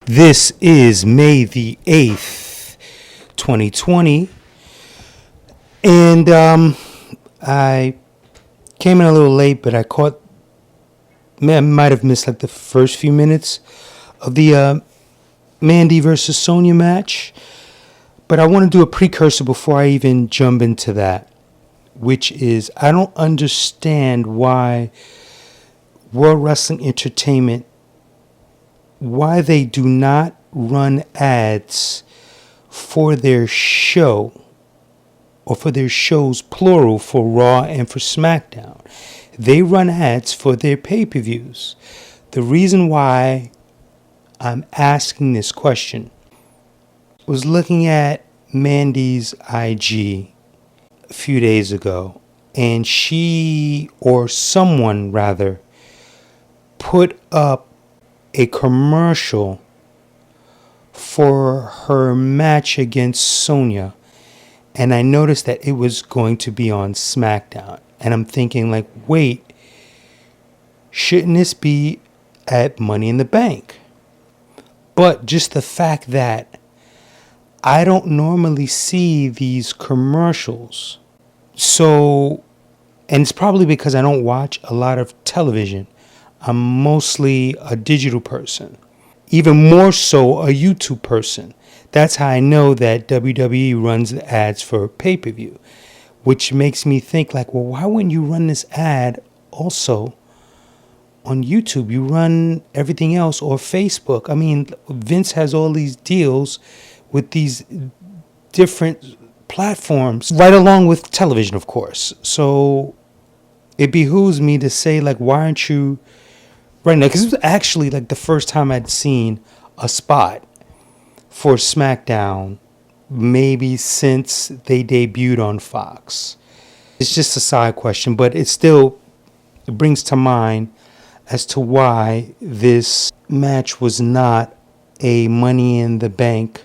This is May the 8th, 2020, and I came in a little late, but I might have missed like the first few minutes of the Mandy versus Sonya match, but I want to do a precursor before I even jump into that, which is I don't understand why World Wrestling Entertainment, why they do not run ads for their show, or for their shows plural, for Raw and for SmackDown. They run ads for their pay-per-views. The reason why I'm asking this question was looking at Mandy's IG a few days ago, and she, or someone rather, put up a commercial for her match against Sonya, and I noticed that it was going to be on SmackDown, and I'm thinking like, wait, shouldn't this be at Money in the Bank? But just the fact that I don't normally see these commercials, so, and it's probably because I don't watch a lot of television. I'm mostly a digital person, even more so a YouTube person. That's how I know that WWE runs the ads for pay-per-view, which makes me think like, well, why wouldn't you run this ad also on YouTube? You run everything else, or Facebook. I mean, Vince has all these deals with these different platforms, right along with television, of course. So it behooves me to say, like, why aren't you right now? Because it was actually like the first time I'd seen a spot for SmackDown maybe since they debuted on Fox. It's just a side question, but it brings to mind as to why this match was not a Money in the Bank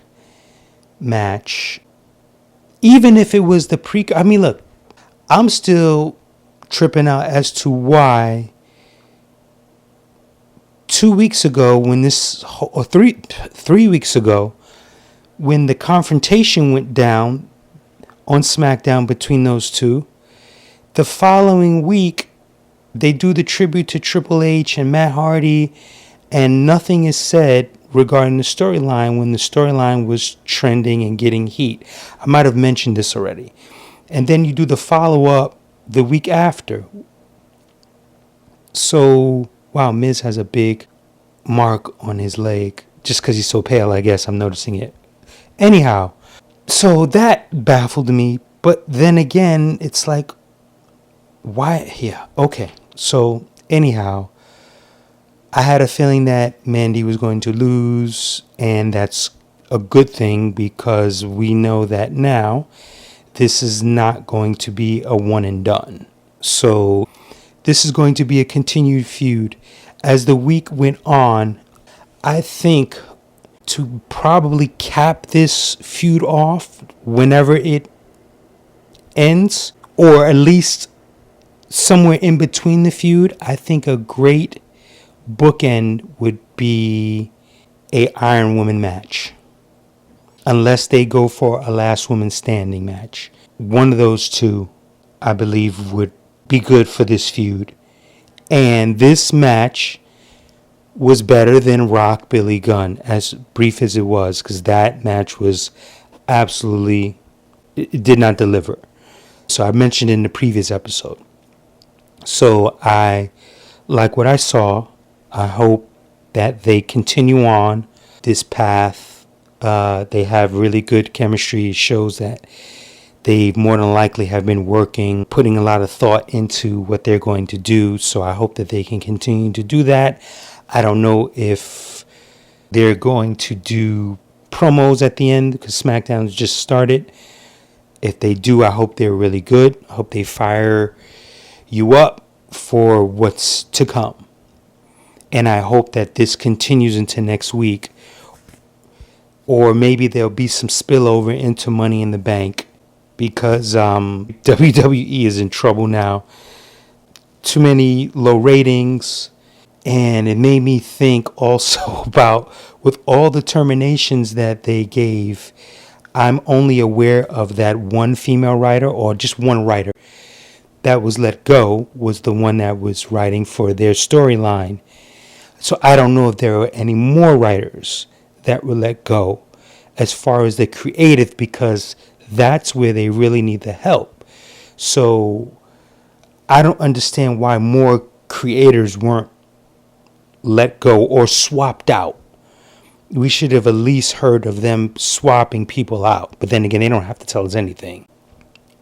match. Even if it was I mean, look, I'm still tripping out as to why 2 weeks ago, when this, or 3 weeks ago, when the confrontation went down on SmackDown between those two, the following week they do the tribute to Triple H and Matt Hardy, and nothing is said regarding the storyline when the storyline was trending and getting heat. I might have mentioned this already. And then you do the follow-up the week after. So, wow, Miz has a big mark on his leg. Just because he's so pale, I guess I'm noticing it. Anyhow, so that baffled me. But then again, it's like, why? Yeah, okay. So, anyhow, I had a feeling that Mandy was going to lose, and that's a good thing because we know that now this is not going to be a one and done. So this is going to be a continued feud. As the week went on, I think to probably cap this feud off whenever it ends, or at least somewhere in between the feud, I think a great bookend would be a Iron Woman match, unless they go for a Last Woman Standing match. One of those two, I believe, would be good for this feud. And this match was better than Rock Billy Gunn, as brief as it was, because that match was absolutely, it did not deliver. So I mentioned in the previous episode. So I like what I saw. I hope that they continue on this path. They have really good chemistry. It shows that they more than likely have been working, putting a lot of thought into what they're going to do. So I hope that they can continue to do that. I don't know if they're going to do promos at the end because SmackDown's just started. If they do, I hope they're really good. I hope they fire you up for what's to come. And I hope that this continues into next week. Or maybe there'll be some spillover into Money in the Bank, because WWE is in trouble now. Too many low ratings. And it made me think also about with all the terminations that they gave, I'm only aware of that one female writer, or just one writer that was let go, was the one that was writing for their storyline. So I don't know if there are any more writers that were let go as far as the creative, because that's where they really need the help. So I don't understand why more creators weren't let go or swapped out. We should have at least heard of them swapping people out. But then again, they don't have to tell us anything.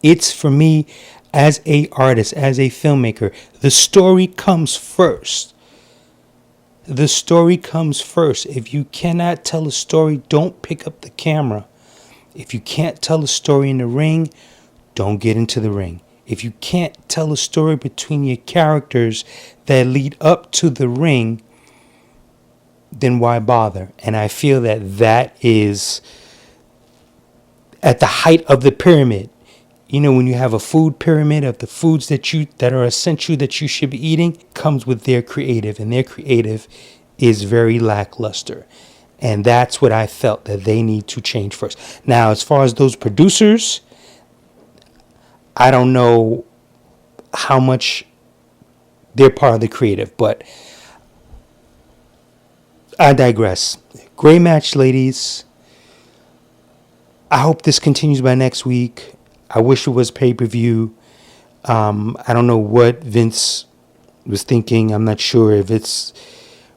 It's, for me, as a artist, as a filmmaker, the story comes first. The story comes first. If you cannot tell a story, don't pick up the camera. If you can't tell a story in the ring, don't get into the ring. If you can't tell a story between your characters that lead up to the ring, then why bother? And I feel that is at the height of the pyramid. You know, when you have a food pyramid of the foods that are essential that you should be eating, comes with their creative, and their creative is very lackluster. And that's what I felt that they need to change first. Now, as far as those producers, I don't know how much they're part of the creative, but I digress. Great match, ladies. I hope this continues by next week. I wish it was pay-per-view. I don't know what Vince was thinking. I'm not sure if it's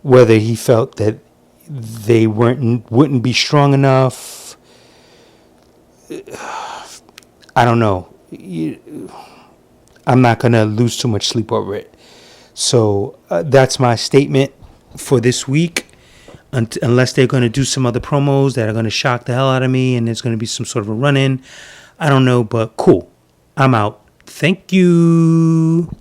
whether he felt that they wouldn't be strong enough. I don't know. I'm not going to lose too much sleep over it. So that's my statement for this week. Unless they're going to do some other promos that are going to shock the hell out of me and there's going to be some sort of a run-in. I don't know, but cool. I'm out. Thank you.